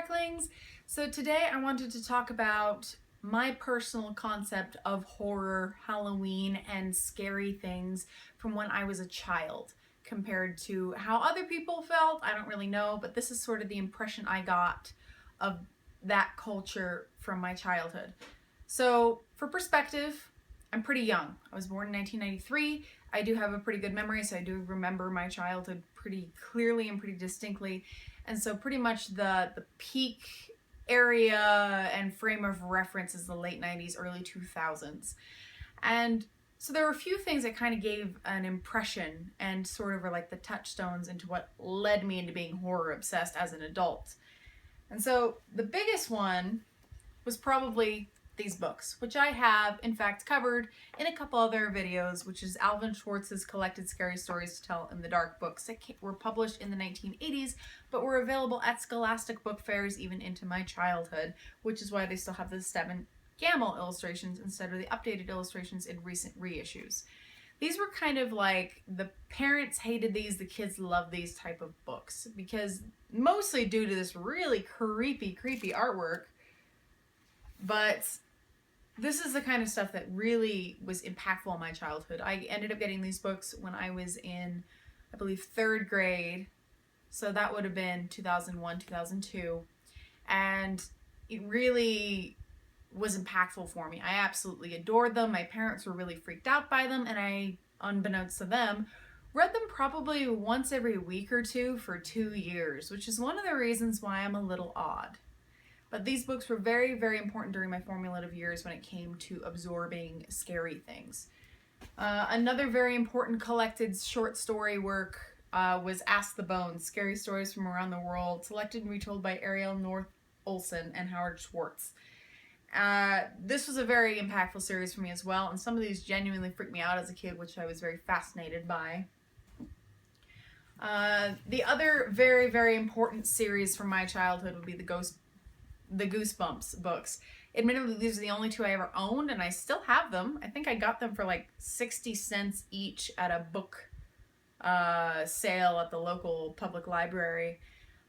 Sparklings. So today I wanted to talk about my personal concept of horror, Halloween, and scary things from when I was a child compared to how other people felt. I don't really know, but this is sort of the impression I got of that culture from my childhood. So for perspective, I'm pretty young. I was born in 1993. I do have a pretty good memory, so I do remember my childhood pretty clearly and pretty distinctly. And so pretty much the peak area and frame of reference is the late 90s, early 2000s. And so there were a few things that kind of gave an impression and sort of were like the touchstones into what led me into being horror obsessed as an adult. And so the biggest one was probably these books, which I have in fact covered in a couple other videos, which is Alvin Schwartz's collected scary stories to tell in the dark books that were published in the 1980s, but were available at Scholastic book fairs even into my childhood, which is why they still have the Stephen Gamble illustrations instead of the updated illustrations in recent reissues. These were kind of like the parents hated these, the kids loved these type of books, because mostly due to this really creepy artwork. But this is the kind of stuff that really was impactful in my childhood. I ended up getting these books when I was in, I believe, third grade. So that would have been 2001, 2002. And it really was impactful for me. I absolutely adored them. My parents were really freaked out by them, and I, unbeknownst to them, read them probably once every week or two for 2 years, which is one of the reasons why I'm a little odd. But these books were very important during my formative years when it came to absorbing scary things. Another very important collected short story work was Ask the Bones, Scary Stories from Around the World, selected and retold by Ariel North Olson and Howard Schwartz. This was a very impactful series for me as well, and some of these genuinely freaked me out as a kid, which I was very fascinated by. The other very important series from my childhood would be the Goosebumps books. Admittedly, these are the only two I ever owned, and I still have them. I think I got them for like 60 cents each at a book sale at the local public library.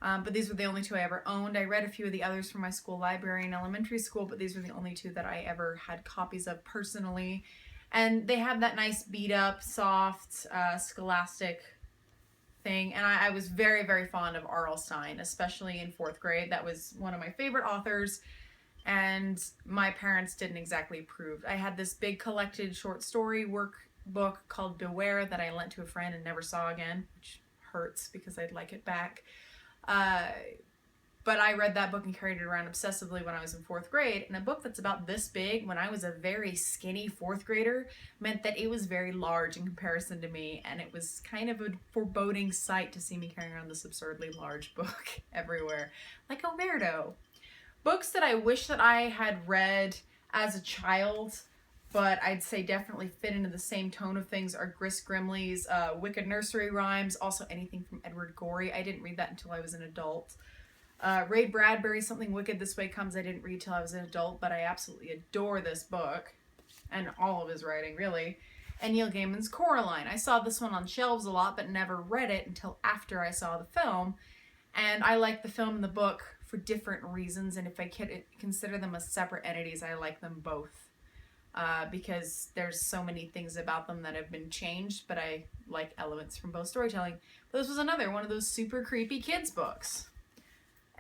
But these were the only two I ever owned. I read a few of the others from my school library in elementary school, but these were the only two that I ever had copies of personally. And they had that nice beat up, soft, scholastic thing, and I was very fond of R.L. Stine, especially in 4th grade. That was one of my favorite authors, and my parents didn't exactly approve. I had this big collected short story workbook called Beware that I lent to a friend and never saw again, which hurts because I'd like it back. But I read that book and carried it around obsessively when I was in 4th grade, and a book that's about this big when I was a very skinny 4th grader meant that it was very large in comparison to me, and it was kind of a foreboding sight to see me carrying around this absurdly large book everywhere, like a weirdo. Books that I wish that I had read as a child, but I'd say definitely fit into the same tone of things, are Gris Grimley's Wicked Nursery Rhymes, also anything from Edward Gorey. I didn't read that until I was an adult. Ray Bradbury's Something Wicked This Way Comes I didn't read till I was an adult, but I absolutely adore this book, and all of his writing, really. And Neil Gaiman's Coraline. I saw this one on shelves a lot, but never read it until after I saw the film, and I like the film and the book for different reasons, and if I consider them as separate entities, I like them both, because there's so many things about them that have been changed, but I like elements from both storytelling. But this was another one of those super creepy kids books.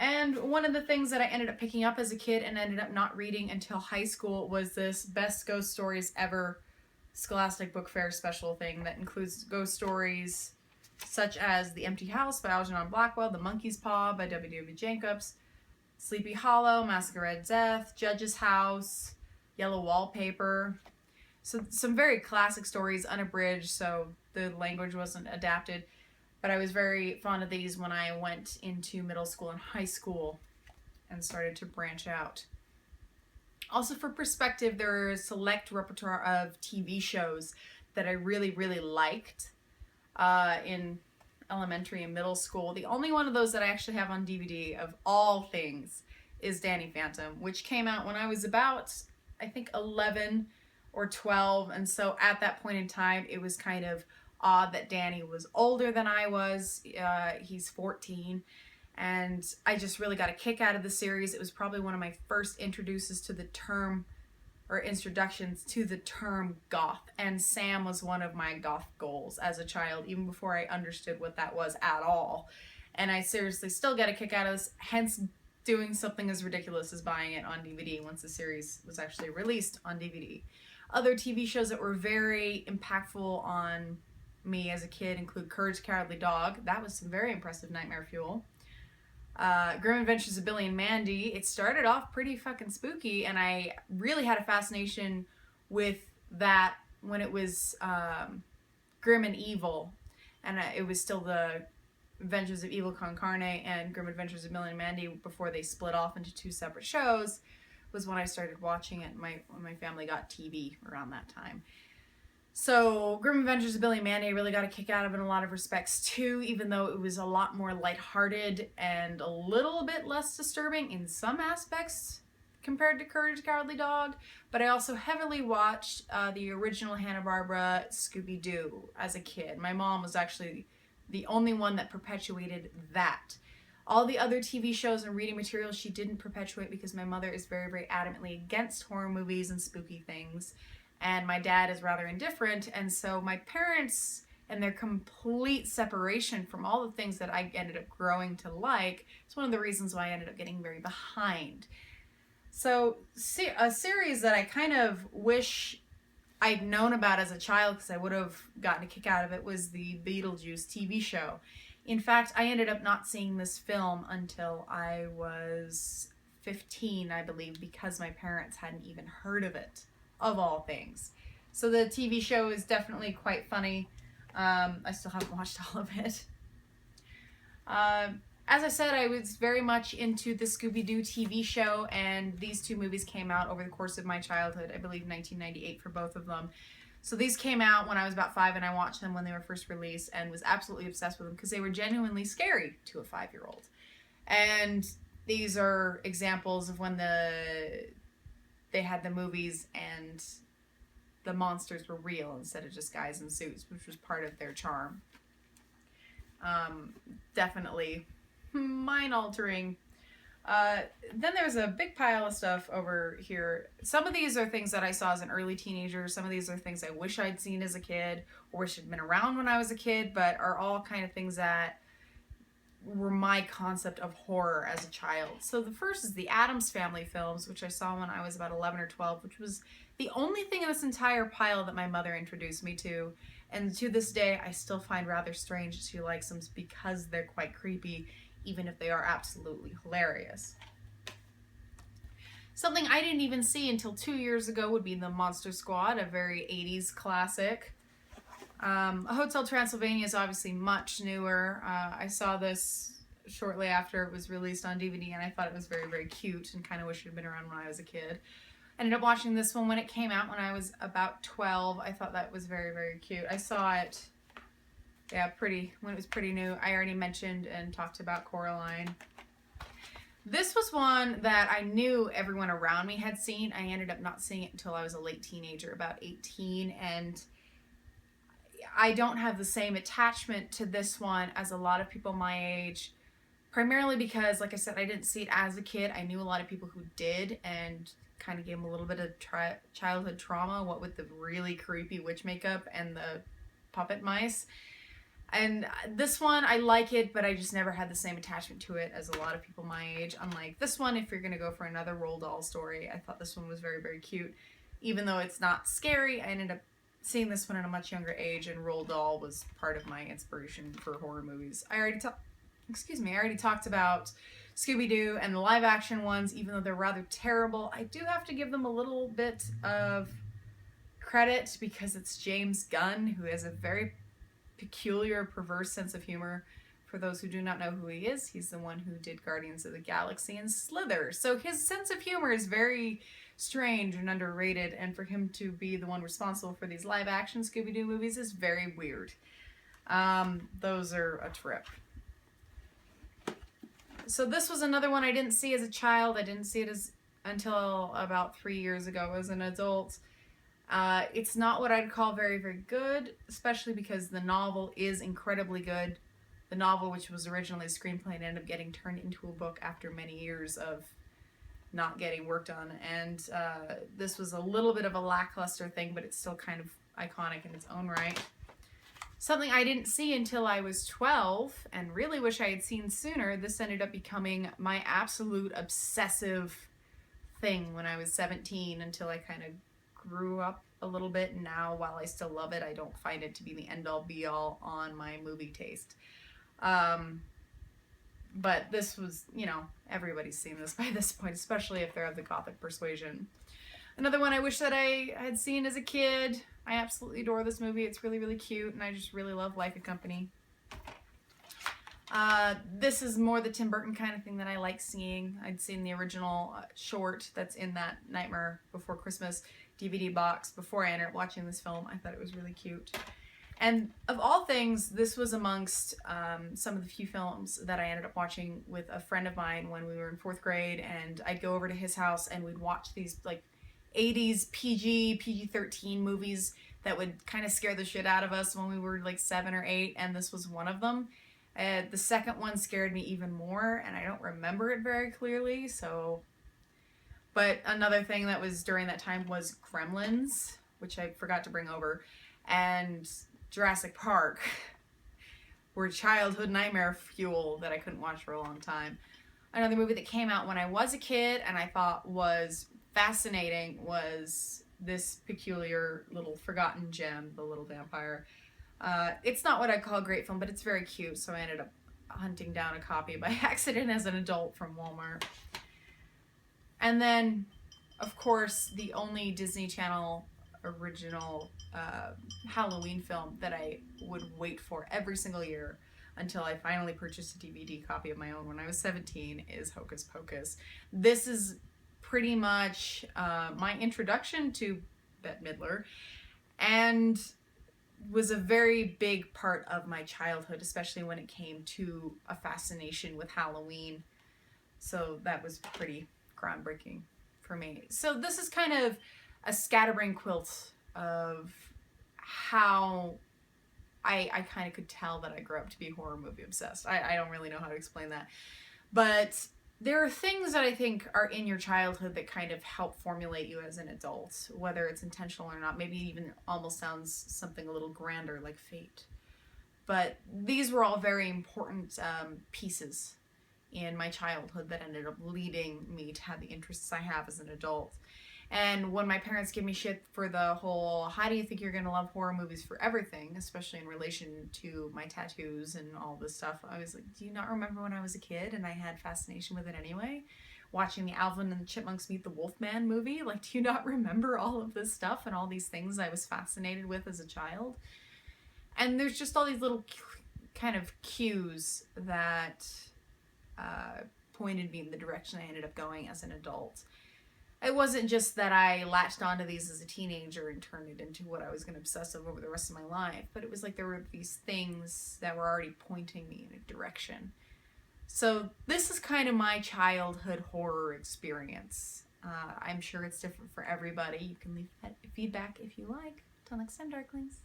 And one of the things that I ended up picking up as a kid and ended up not reading until high school was this Best Ghost Stories Ever Scholastic Book Fair special thing that includes ghost stories such as The Empty House by Algernon Blackwell, The Monkey's Paw by W.W. Jacobs, Sleepy Hollow, Masquerade Death, Judge's House, Yellow Wallpaper. So some very classic stories, unabridged, so the language wasn't adapted. But I was very fond of these when I went into middle school and high school and started to branch out. Also, for perspective, there is a select repertoire of TV shows that I really liked in elementary and middle school. The only one of those that I actually have on DVD of all things is Danny Phantom, which came out when I was about, I think, 11 or 12. And so at that point in time, it was kind of odd that Danny was older than I was. He's 14. And I just really got a kick out of the series. It was probably one of my first introductions to the term, or introductions to the term goth. And Sam was one of my goth goals as a child, even before I understood what that was at all. And I seriously still get a kick out of this, hence doing something as ridiculous as buying it on DVD once the series was actually released on DVD. Other TV shows that were very impactful on me as a kid include Courage the Cowardly Dog. That was some very impressive nightmare fuel. Grim Adventures of Billy and Mandy. It started off pretty fucking spooky, and I really had a fascination with that when it was Grim and Evil, and it was still the Adventures of Evil Con Carne and Grim Adventures of Billy and Mandy before they split off into two separate shows. Was when I started watching it. When my family got TV around that time. So Grim Adventures of Billy and Mandy I really got a kick out of in a lot of respects too, even though it was a lot more lighthearted and a little bit less disturbing in some aspects compared to Courage the Cowardly Dog. But I also heavily watched the original Hanna-Barbera Scooby-Doo as a kid. My mom was actually the only one that perpetuated that. All the other TV shows and reading materials she didn't perpetuate because my mother is very, very adamantly against horror movies and spooky things. And my dad is rather indifferent, and so my parents and their complete separation from all the things that I ended up growing to like is one of the reasons why I ended up getting very behind. So a series that I kind of wish I'd known about as a child, because I would have gotten a kick out of it, was the Beetlejuice TV show. In fact, I ended up not seeing this film until I was 15, I believe, because my parents hadn't even heard of it. Of all things. So the TV show is definitely quite funny. I still haven't watched all of it. As I said, I was very much into the Scooby-Doo TV show, and these two movies came out over the course of my childhood, I believe 1998 for both of them. So these came out when I was about 5, and I watched them when they were first released and was absolutely obsessed with them because they were genuinely scary to a 5-year-old. And these are examples of when they had the movies and the monsters were real instead of just guys in suits, which was part of their charm. Definitely mind-altering. Then there's a big pile of stuff over here. Some of these are things that I saw as an early teenager. Some of these are things I wish I'd seen as a kid or wish had been around when I was a kid, but are all kind of things that were my concept of horror as a child. So the first is the Addams Family films, which I saw when I was about 11 or 12, which was the only thing in this entire pile that my mother introduced me to. And to this day, I still find rather strange that she likes them because they're quite creepy, even if they are absolutely hilarious. Something I didn't even see until 2 years ago would be the Monster Squad, a very 80s classic. Hotel Transylvania is obviously much newer. I saw this shortly after it was released on DVD, and I thought it was very, very cute and kind of wish it had been around when I was a kid. I ended up watching this one when it came out when I was about 12. I thought that was very, very cute. I saw it, when it was pretty new. I already mentioned and talked about Coraline. This was one that I knew everyone around me had seen. I ended up not seeing it until I was a late teenager, about 18, and I don't have the same attachment to this one as a lot of people my age, primarily because, like I said, I didn't see it as a kid. I knew a lot of people who did and kind of gave them a little bit of childhood trauma, what with the really creepy witch makeup and the puppet mice. And this one, I like it, but I just never had the same attachment to it as a lot of people my age. Unlike this one, if you're going to go for another Roald Dahl story, I thought this one was very, very cute. Even though it's not scary, I ended up seeing this one at a much younger age, and Roald Dahl was part of my inspiration for horror movies. I already talked about Scooby-Doo and the live-action ones, even though they're rather terrible. I do have to give them a little bit of credit because it's James Gunn, who has a very peculiar, perverse sense of humor. For those who do not know who he is, he's the one who did Guardians of the Galaxy and Slither. So his sense of humor is very strange and underrated, and for him to be the one responsible for these live-action Scooby-Doo movies is very weird. Those are a trip. So this was another one I didn't see as a child. I didn't see it until about 3 years ago as an adult. It's not what I'd call very, very good, especially because the novel is incredibly good. the novel, which was originally a screenplay and ended up getting turned into a book after many years of not getting worked on. And this was a little bit of a lackluster thing, but it's still kind of iconic in its own right. Something I didn't see until I was 12 and really wish I had seen sooner. This ended up becoming my absolute obsessive thing when I was 17 until I kind of grew up a little bit. And now, while I still love it, I don't find it to be the end-all be-all on my movie taste. But this was, you know, everybody's seen this by this point, especially if they're of the Gothic persuasion. Another one I wish that I had seen as a kid. I absolutely adore this movie. It's really, really cute, and I just really love Like a Company. This is more the Tim Burton kind of thing that I like seeing. I'd seen the original short that's in that Nightmare Before Christmas DVD box before I ended up watching this film. I thought it was really cute. And of all things, this was amongst some of the few films that I ended up watching with a friend of mine when we were in 4th grade, and I'd go over to his house and we'd watch these like 80s PG-13 movies that would kind of scare the shit out of us when we were like 7 or 8, and this was one of them. The second one scared me even more, and I don't remember it very clearly, so... But another thing that was during that time was Gremlins, which I forgot to bring over, and Jurassic Park were childhood nightmare fuel that I couldn't watch for a long time. Another movie that came out when I was a kid and I thought was fascinating was this peculiar little forgotten gem, The Little Vampire. It's not what I call a great film, but it's very cute, so I ended up hunting down a copy by accident as an adult from Walmart. And then, of course, the only Disney Channel original Halloween film that I would wait for every single year until I finally purchased a DVD copy of my own when I was 17 is Hocus Pocus. This is pretty much my introduction to Bette Midler, and was a very big part of my childhood, especially when it came to a fascination with Halloween. So that was pretty groundbreaking for me. So this is kind of a scatterbrain quilt of how I kind of could tell that I grew up to be horror movie obsessed. I don't really know how to explain that. But there are things that I think are in your childhood that kind of help formulate you as an adult, whether it's intentional or not. Maybe even almost sounds something a little grander like fate. But these were all very important pieces in my childhood that ended up leading me to have the interests I have as an adult. And when my parents give me shit for the whole, how do you think you're going to love horror movies for everything, especially in relation to my tattoos and all this stuff, I was like, do you not remember when I was a kid and I had fascination with it anyway? Watching the Alvin and the Chipmunks Meet the Wolfman movie? Like, do you not remember all of this stuff and all these things I was fascinated with as a child? And there's just all these little kind of cues that pointed me in the direction I ended up going as an adult. It wasn't just that I latched onto these as a teenager and turned it into what I was going to obsess over the rest of my life, but it was like there were these things that were already pointing me in a direction. So this is kind of my childhood horror experience. I'm sure it's different for everybody. You can leave feedback if you like. Till next time, Darklings.